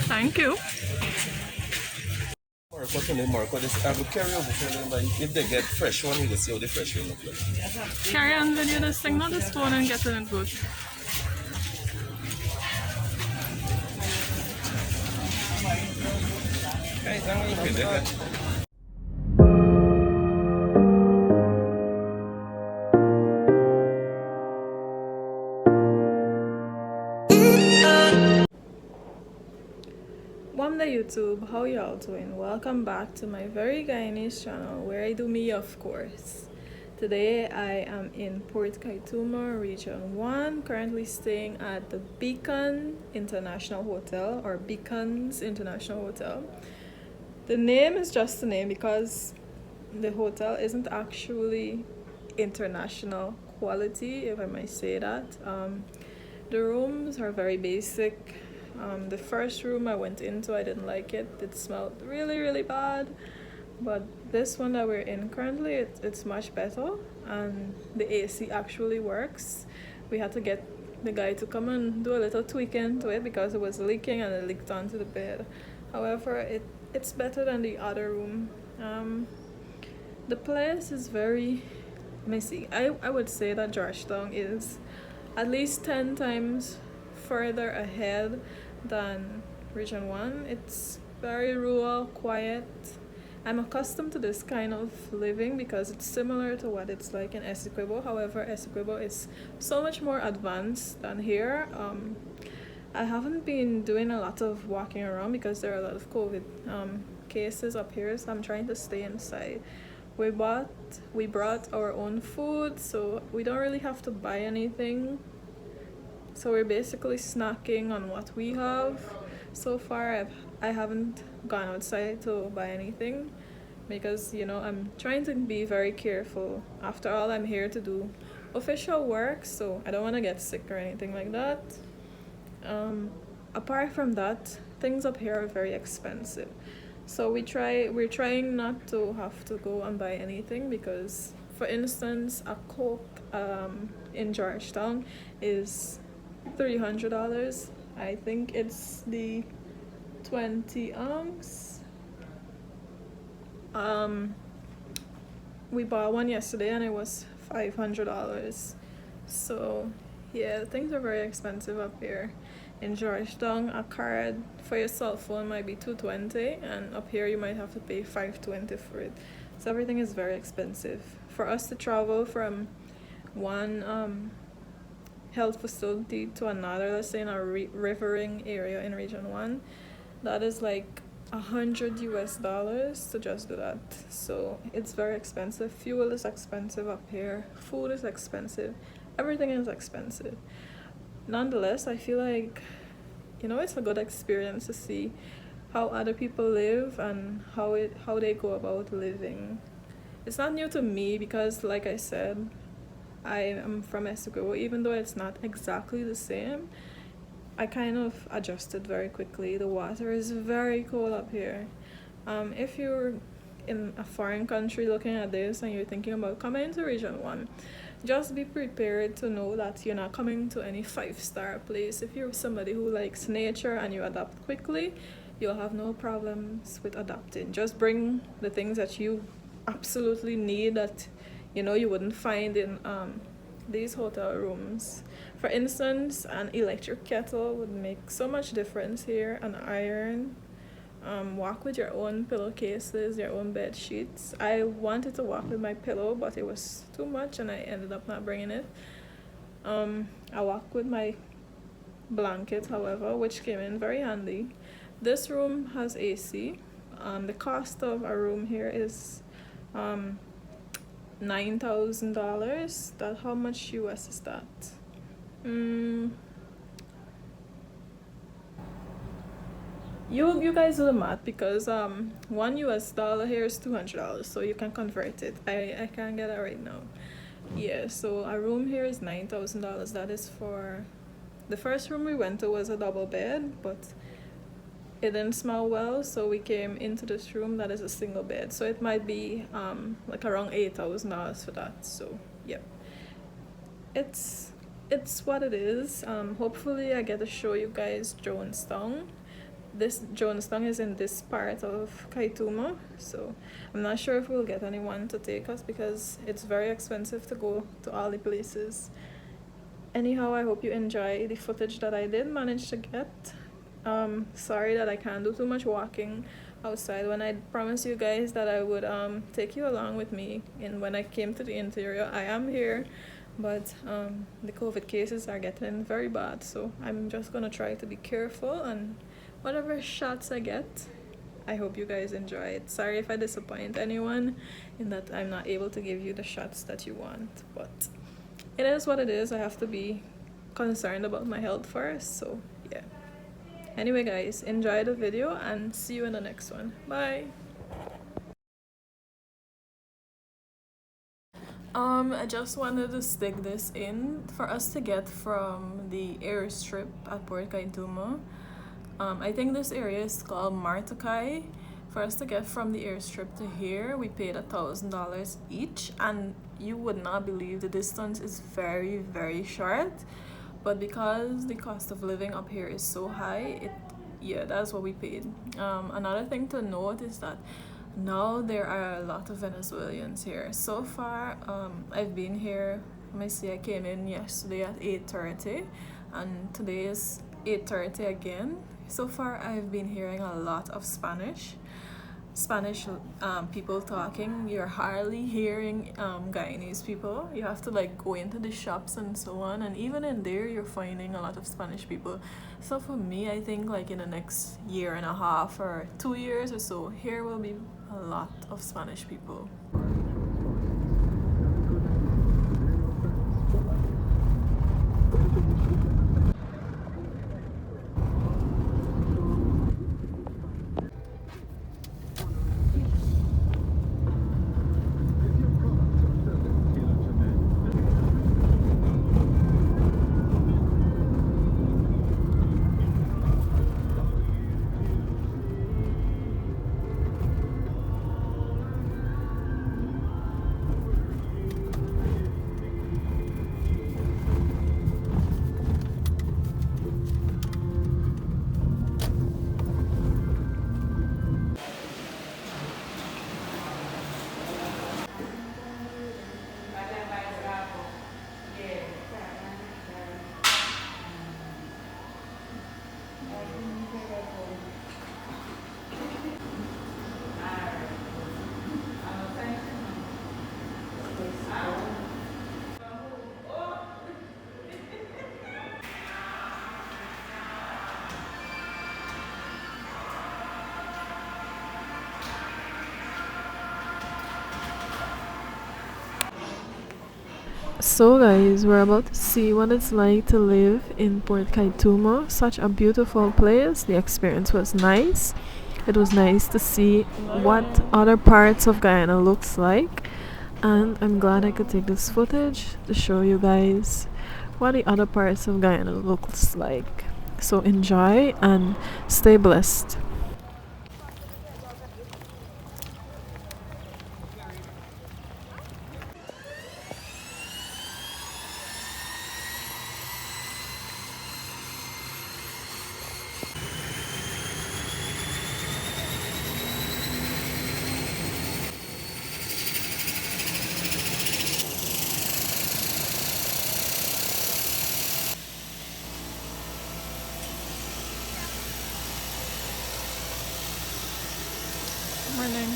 Thank you. Marco, this I will carry over for them. Like, if they get fresh one, you will see how the fresh one look like. Carry on video this thing, not this phone and getting it good. Guys, I'm going to Wamda YouTube, how y'all doing? Welcome back to my very Guyanese channel where I do me, of course. Today I am in Port Kaituma, Region 1, currently staying at the Beacon International Hotel, or Beacons International Hotel. The name is just a name because the hotel isn't actually international quality, if I might say that. The rooms are very basic. The first room I went into, I didn't like it. It smelled really bad. But this one that we're in currently, it's much better, and the AC actually works. We had to get the guy to come and do a little tweaking to it because it was leaking and it leaked onto the bed. However, it's better than the other room. The place is very messy. I would say that Jonestown is at least 10 times further ahead than Region 1. It's very rural, quiet. I'm accustomed to this kind of living because it's similar to what it's like in Essequibo. However, Essequibo is so much more advanced than here. I haven't been doing a lot of walking around because there are a lot of COVID cases up here, so I'm trying to stay inside. We brought our own food, so we don't really have to buy anything. So we're basically snacking on what we have. So far, I haven't gone outside to buy anything because, you know, I'm trying to be very careful. After all, I'm here to do official work, so I don't want to get sick or anything like that. Apart from that, things up here are very expensive. So we're trying not to have to go and buy anything because, for instance, a Coke in Georgetown is $300. I think it's the 20 ounce. We bought one yesterday and it was $500. So yeah, things are very expensive up here. In Georgetown, a card for your cell phone might be $220, and up here you might have to pay $520 for it. So everything is very expensive. For us to travel from one health facility to another, let's say in a rivering area in Region 1, that is like $100 to just do that. So it's very expensive. Fuel is expensive up here, food is expensive, everything is expensive. Nonetheless, I feel like, you know, it's a good experience to see how other people live and how they go about living. It's not new to me because, like I said, I am from Essequibo. Even though it's not exactly the same, I kind of adjusted very quickly. The water is very cold up here. If you're in a foreign country looking at this and you're thinking about coming to Region 1, just be prepared to know that you're not coming to any 5-star place. If you're somebody who likes nature and you adapt quickly, you'll have no problems with adapting. Just bring the things that you absolutely need that, you know, you wouldn't find in these hotel rooms. For instance, an electric kettle would make so much difference here. An iron. Walk with your own pillowcases, your own bed sheets. I wanted to walk with my pillow, but it was too much and I ended up not bringing it. I walk with my blanket, however, which came in very handy. This room has AC. The cost of a room here is $9,000. That, how much US is that? You guys do the math because $1 here is $200, so you can convert it. I can't get it right now. Yeah, so a room here is $9,000. That is for the first room we went to was a double bed, but it didn't smell well, so we came into this room that is a single bed. So it might be like around $8,000 for that. So yep, it's what it is. Hopefully I get to show you guys Jonestown. This Jonestown is in this part of Kaituma, so I'm not sure if we'll get anyone to take us because it's very expensive to go to all the places. Anyhow, I hope you enjoy the footage that I did manage to get. Sorry that I can't do too much walking outside when I promised you guys that I would take you along with me. And when I came to the interior, I am here, but the COVID cases are getting very bad, so I'm just gonna try to be careful, and whatever shots I get, I hope you guys enjoy it. Sorry if I disappoint anyone in that I'm not able to give you the shots that you want, but it is what it is. I have to be concerned about my health first, so yeah. Anyway guys, enjoy the video and see you in the next one. Bye. I just wanted to stick this in for us to get from the airstrip at Port Kaituma. I think this area is called Martakai. For us to get from the airstrip to here, we paid $1,000 each, and you would not believe the distance is very, very short. But because the cost of living up here is so high, yeah, that's what we paid. Another thing to note is that now there are a lot of Venezuelans here. So far, I've been here. Let me see. I came in yesterday at 8:30, and today is 8:30 again. So far, I've been hearing a lot of Spanish people talking. You're hardly hearing Guyanese people. You have to like go into the shops and so on, and even in there you're finding a lot of Spanish people. So for me, I think like in the next year and a half or 2 years or so, here will be a lot of Spanish people. So guys, we're about to see what it's like to live in Port Kaituma. Such a beautiful place. The experience was nice. It was nice to see what other parts of Guyana looks like, and I'm glad I could take this footage to show you guys what the other parts of Guyana looks like. So enjoy and stay blessed. Morning.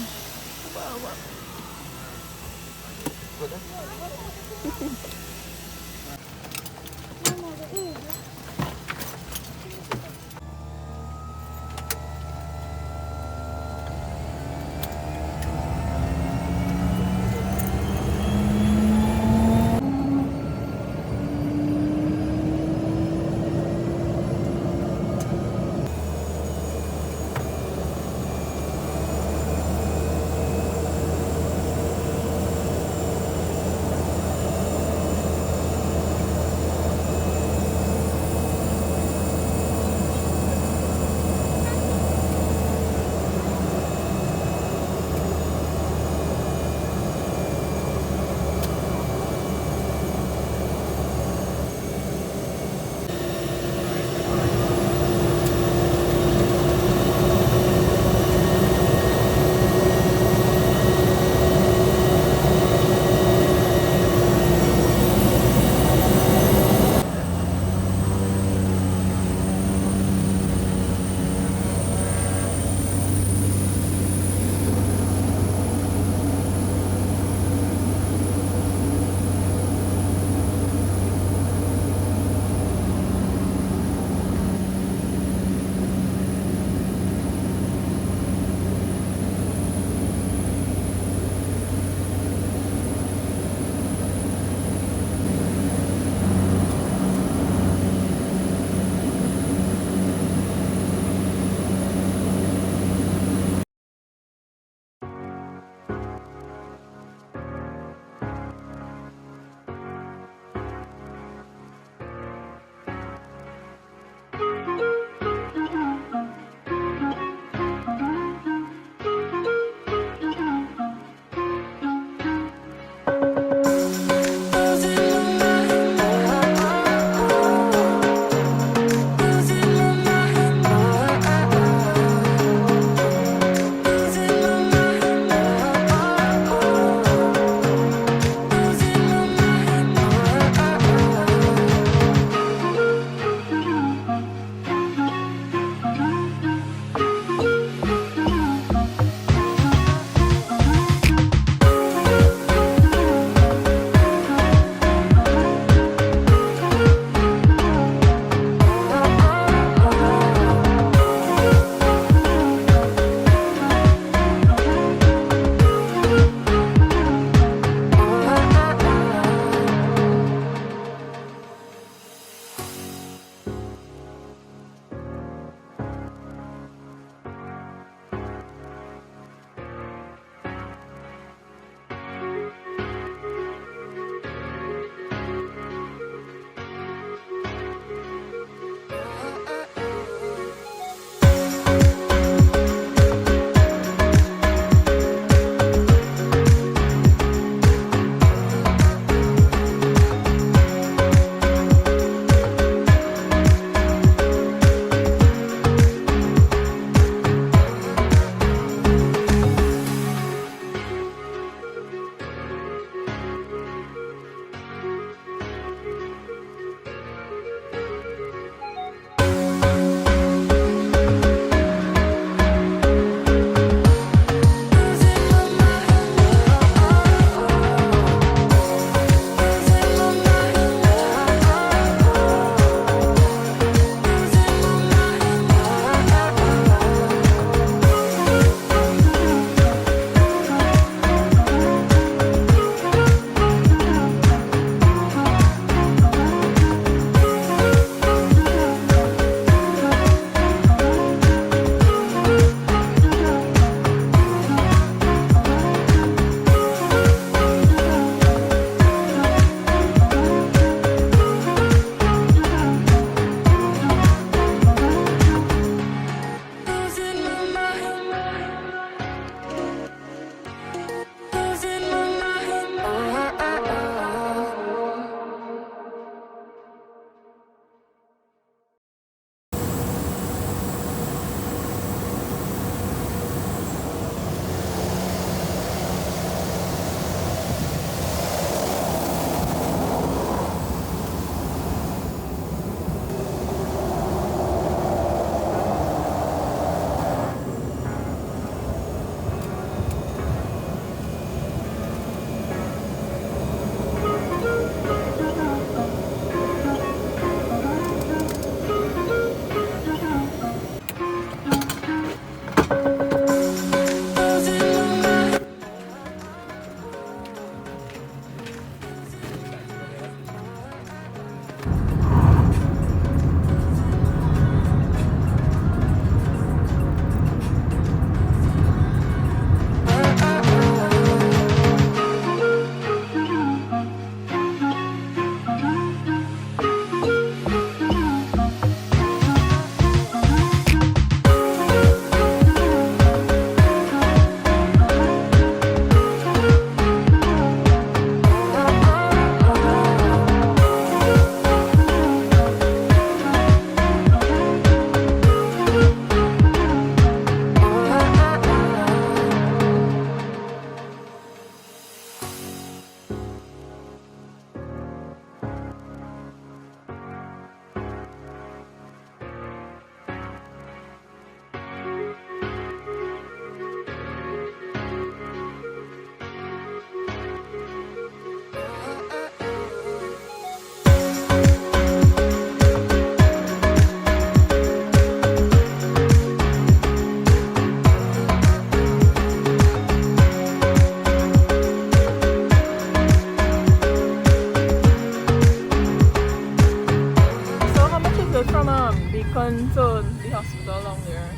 Beacon to the hospital along there.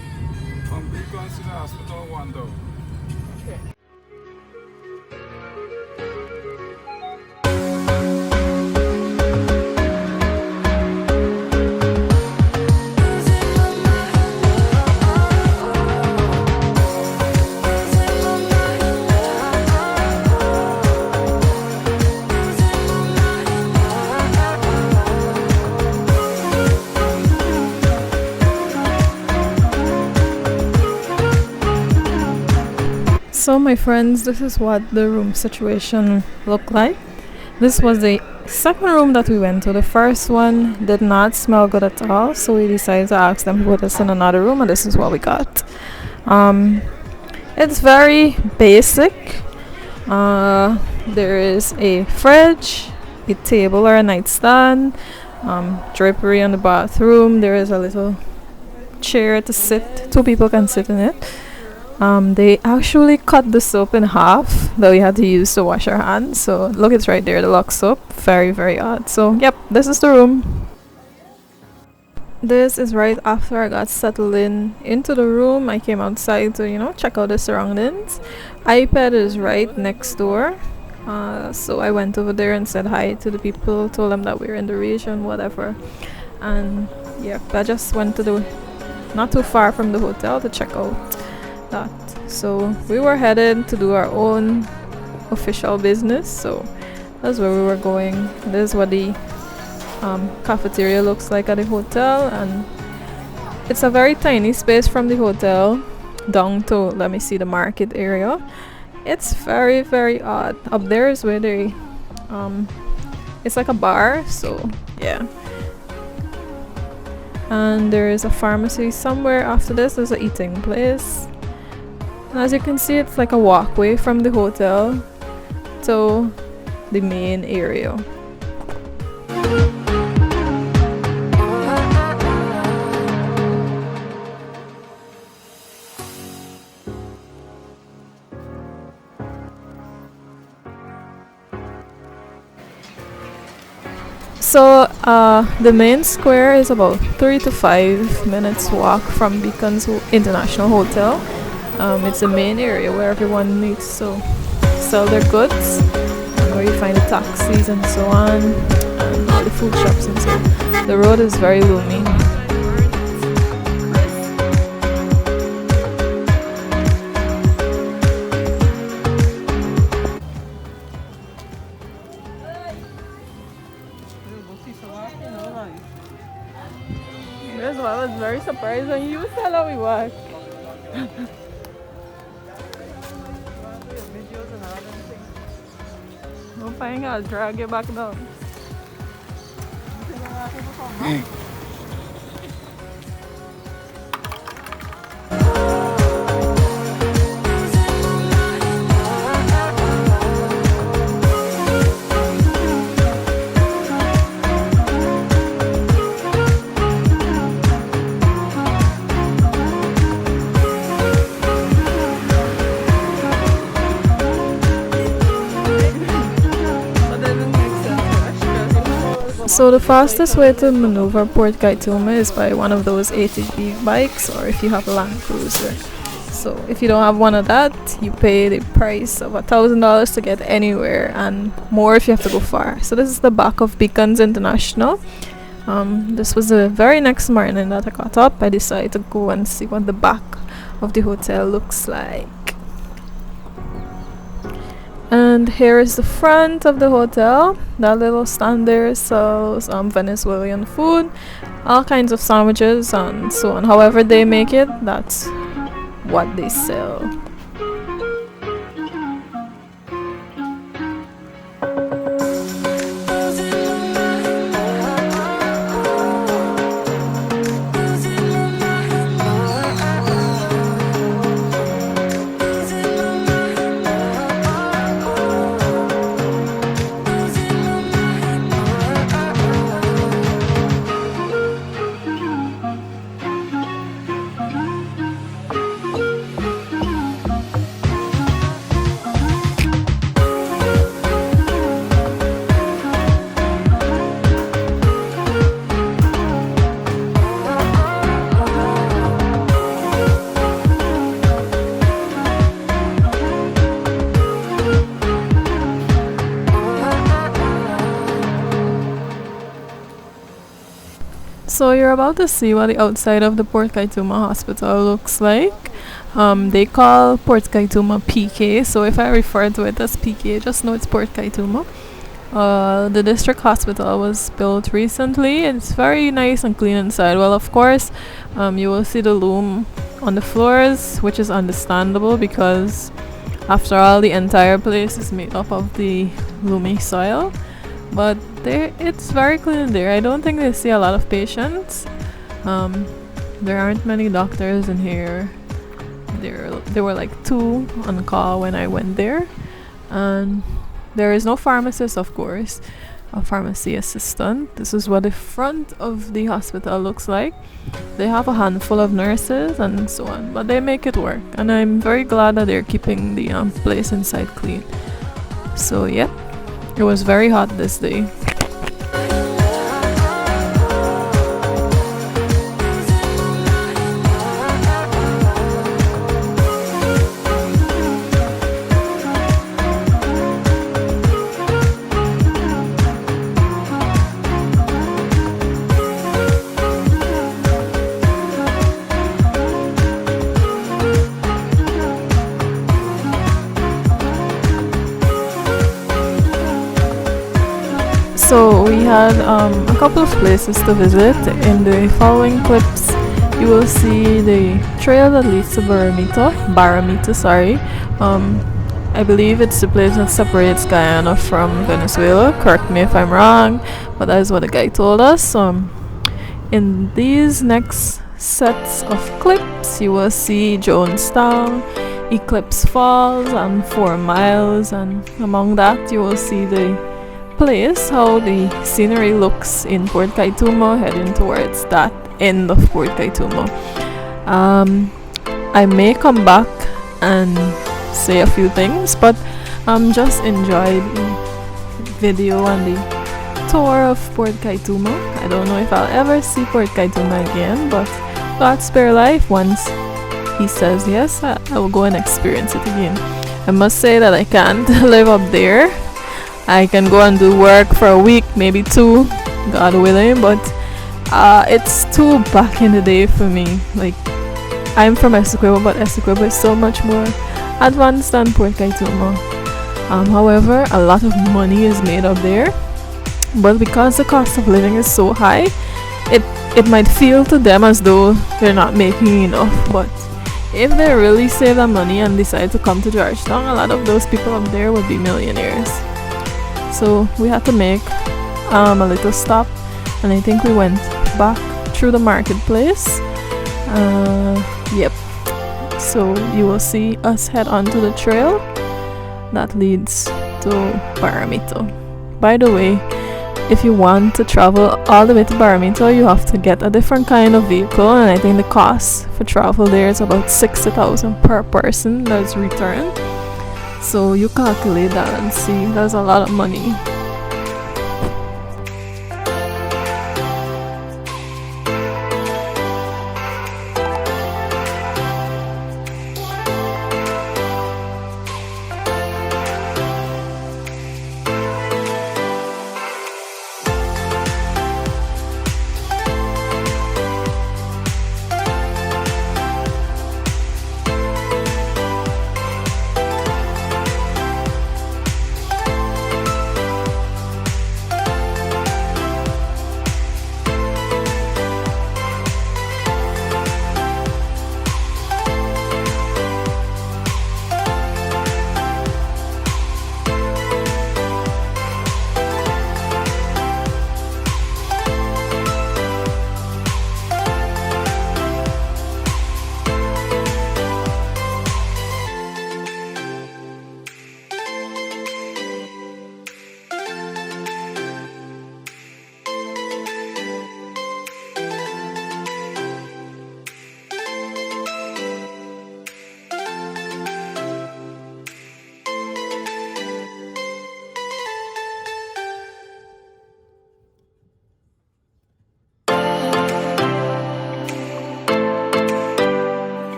From Beacon to the hospital, 1 door. Okay. So my friends, this is what the room situation looked like. This was the second room that we went to. The first one did not smell good at all, so we decided to ask them to put us in another room, and this is what we got. It's very basic. There is a fridge, a table or a nightstand, drapery on the bathroom. There is a little chair to sit. 2 people can sit in it. They actually cut the soap in half that we had to use to wash our hands. So look, it's right there, the Lux soap. Very, very odd. So yep, this is the room. This is right after I got settled into the room. I came outside to check out the surroundings. iPad is right next door. So I went over there and said hi to the people, told them that we're in the region, whatever. And yeah, I just went to not too far from the hotel to check out that. So we were headed to do our own official business, so that's where we were going. This is what the cafeteria looks like at the hotel, and it's a very tiny space from the hotel down to, let me see, the market area. It's very, very odd. Up there is where they it's like a bar, so yeah. And there is a pharmacy somewhere after this. There's an eating place. And as you can see, it's like a walkway from the hotel to the main area. So the main square is about 3 to 5 minutes walk from Beacon's International Hotel. It's the main area where everyone needs to sell their goods, and where you find the taxis and so on, and all the food shops and so on. The road is very gloomy. That's why I was very surprised when you said that we walk. Hope I ain't gotta drag you back down. So the fastest way to maneuver Port Kaituma is by one of those ATV bikes, or if you have a Land Cruiser. So if you don't have one of that, you pay the price of $1,000 to get anywhere, and more if you have to go far. So this is the back of Beacons International. This was the very next morning that I got up. I decided to go and see what the back of the hotel looks like. And here is the front of the hotel. That little stand there sells Venezuelan food, all kinds of sandwiches and so on. However they make it, that's what they sell. So you're about to see what the outside of the Port Kaituma Hospital looks like. They call Port Kaituma PK, so if I refer to it as PK, just know it's Port Kaituma. The district hospital was built recently. It's very nice and clean inside. Well, of course, you will see the loom on the floors, which is understandable because, after all, the entire place is made up of the loomy soil. But it's very clean there. I don't think they see a lot of patients. There aren't many doctors in here. There were like 2 on call when I went there, and there is no pharmacist, of course, a pharmacy assistant. This is what the front of the hospital looks like. They have a handful of nurses and so on, but they make it work, and I'm very glad that they're keeping the place inside clean. So yeah, it was very hot this day. So we had a couple of places to visit. In the following clips, you will see the trail that leads to Baramito, sorry. I believe it's the place that separates Guyana from Venezuela. Correct me if I'm wrong, but that is what the guy told us. In these next sets of clips, you will see Jonestown, Eclipse Falls, and 4 Miles, and among that, you will see the place, how the scenery looks in Port Kaituma, heading towards that end of Port Kaituma. I may come back and say a few things, but just enjoy the video and the tour of Port Kaituma. I don't know if I'll ever see Port Kaituma again, but God spare life, once he says yes, I will go and experience it again. I must say that I can't live up there. I can go and do work for a week, maybe 2, God willing, but it's too back in the day for me. Like, I'm from Essequibo, but Essequibo is so much more advanced than Port Kaituma. However, a lot of money is made up there, but because the cost of living is so high, it might feel to them as though they're not making enough. But if they really save their money and decide to come to Georgetown, a lot of those people up there would be millionaires. So we had to make a little stop, and I think we went back through the marketplace. Yep. So you will see us head onto the trail that leads to Baramito. By the way, if you want to travel all the way to Baramito, you have to get a different kind of vehicle, and I think the cost for travel there is about 60,000 per person. That's return. So you calculate that and see, that's a lot of money.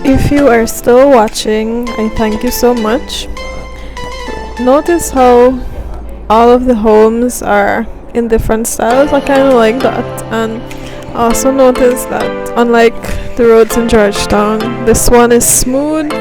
If you are still watching, I thank you so much. Notice how all of the homes are in different styles. I kind of like that. And also notice that unlike the roads in Georgetown, this one is smooth.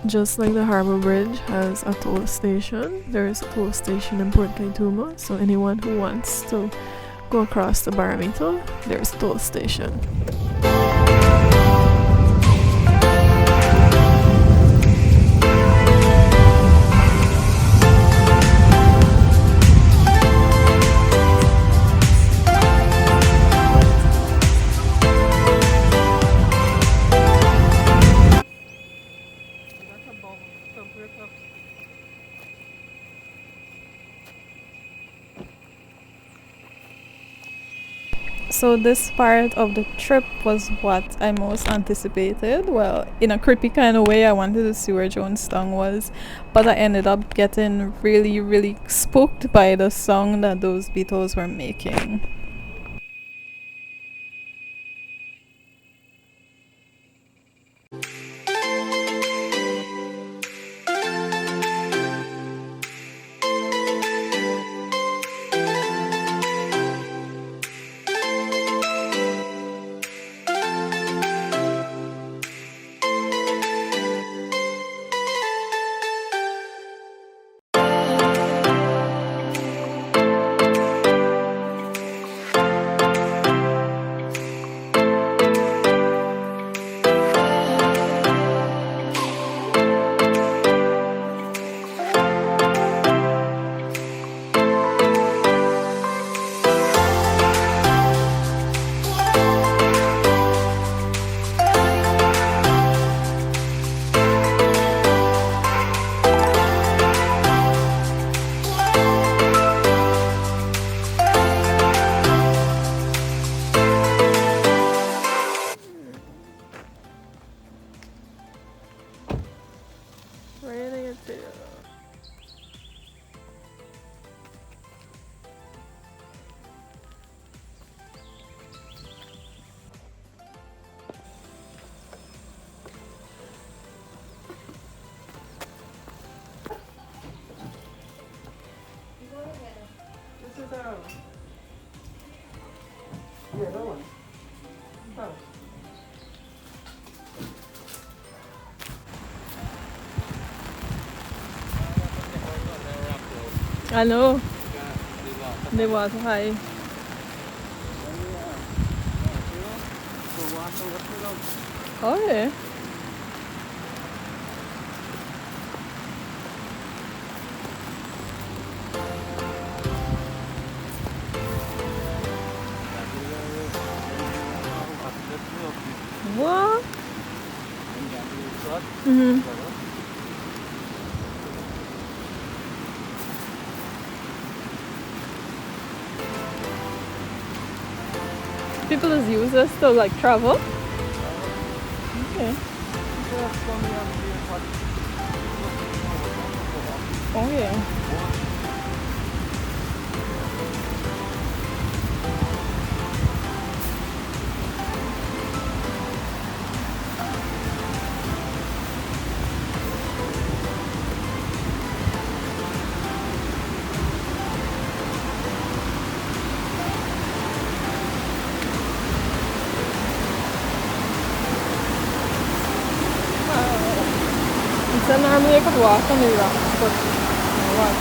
Just like the Harbour Bridge has a toll station, there is a toll station in Port Kaituma. So anyone who wants to go across the barometer, there's a toll station. So this part of the trip was what I most anticipated. Well, in a creepy kind of way, I wanted to see where Jonestown was, but I ended up getting really, really spooked by the song that those Beatles were making. Yeah, that one. I know. The water high. Oh yeah. What? Mm-hmm. People just use this to like travel. Okay. Oh yeah. So normally I could walk on the rocks, but I walk.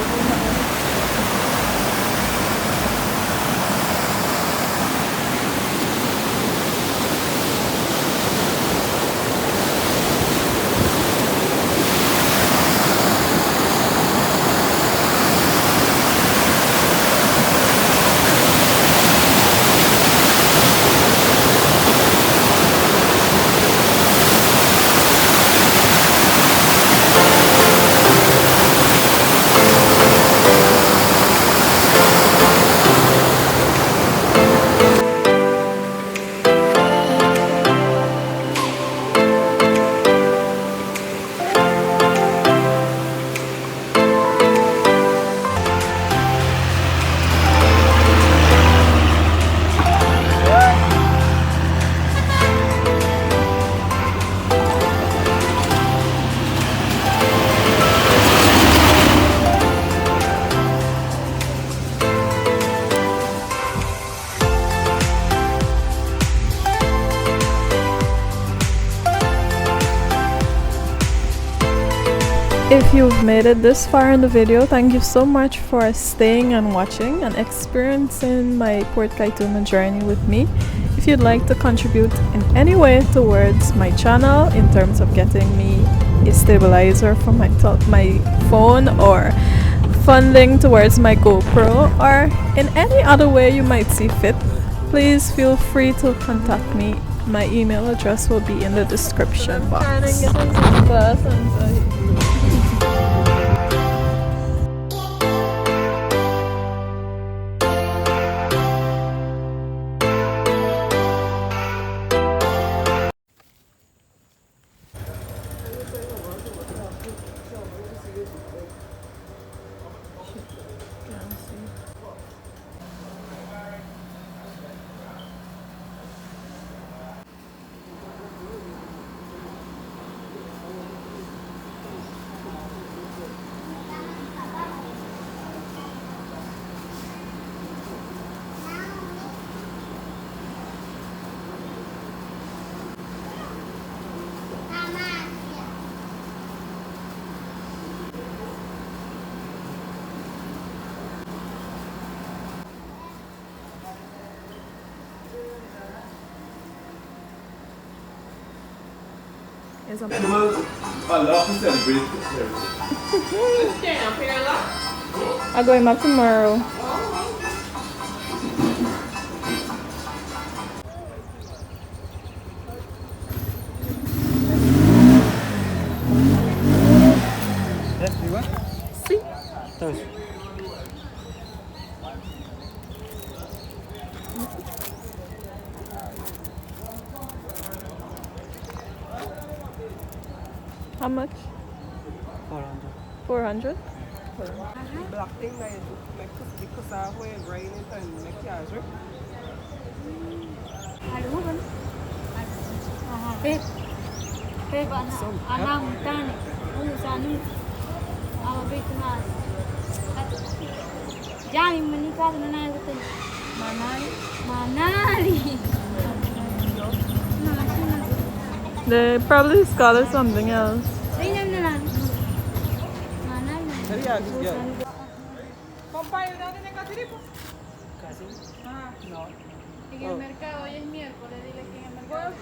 If you've made it this far in the video, thank you so much for staying and watching and experiencing my Port Kaituma journey with me. If you'd like to contribute in any way towards my channel in terms of getting me a stabilizer for my phone, or funding towards my GoPro, or in any other way you might see fit, please feel free to contact me. My email address will be in the description box. I'm going back tomorrow. Sí. How much? 400. 400? Black thing that you make because I wear rain and make your drink. They probably call it something else. En el mercado, hoy es miércoles, dile que en el mercado.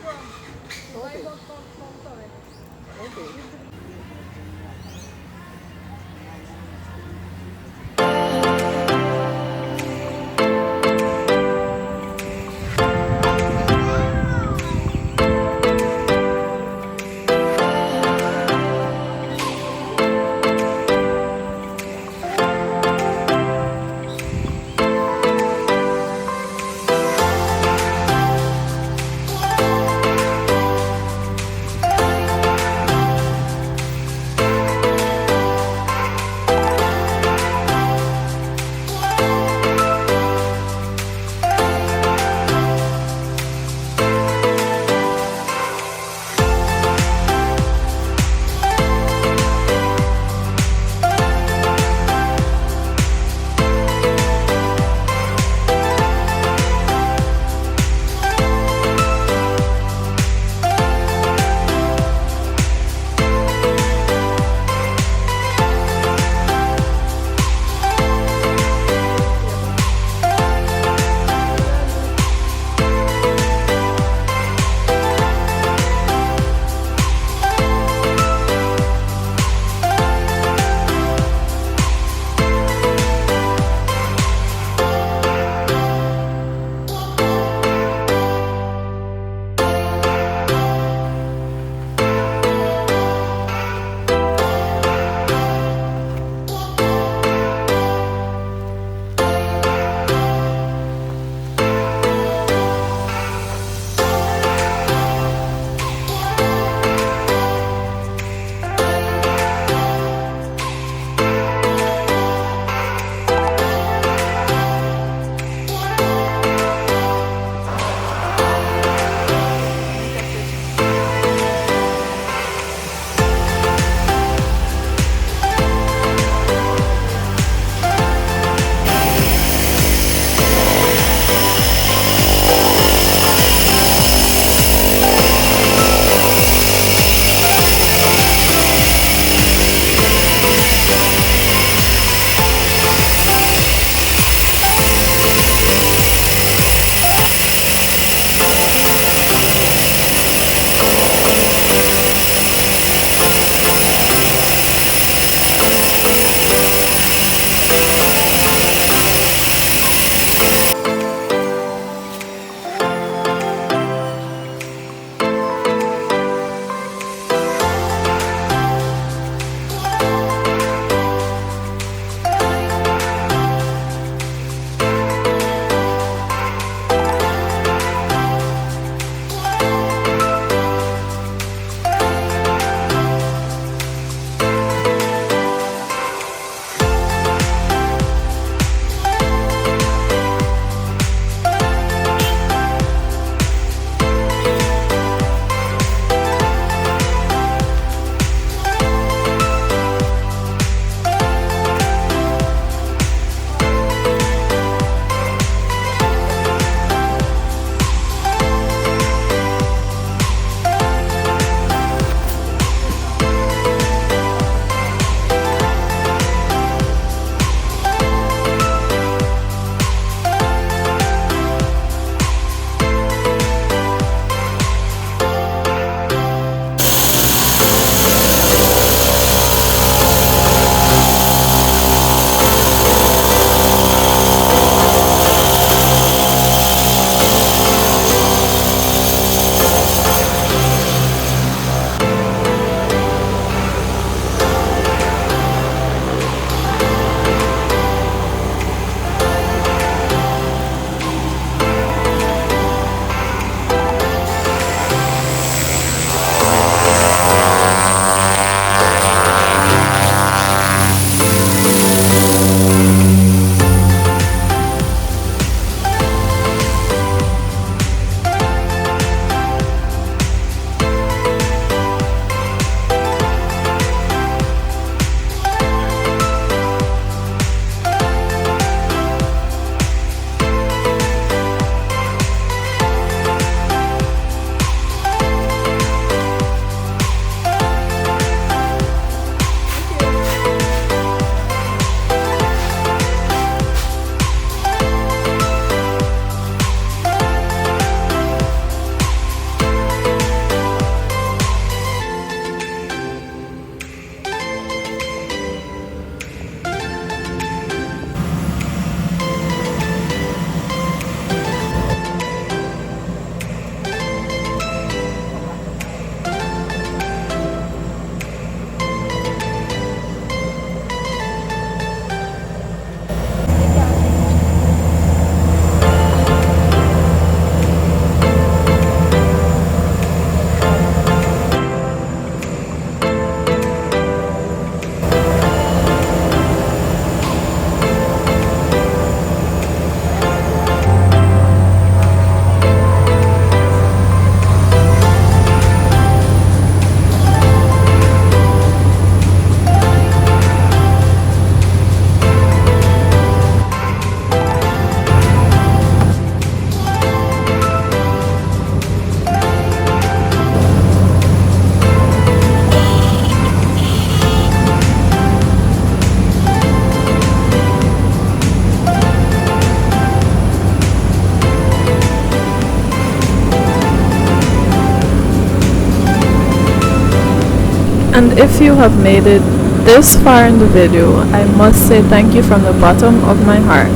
And if you have made it this far in the video, I must say thank you from the bottom of my heart.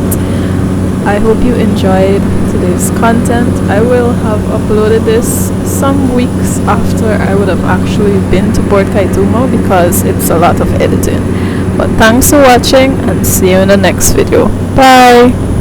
I hope you enjoyed today's content. I will have uploaded this some weeks after I would have actually been to Port Kaituma because it's a lot of editing. But thanks for watching and see you in the next video. Bye!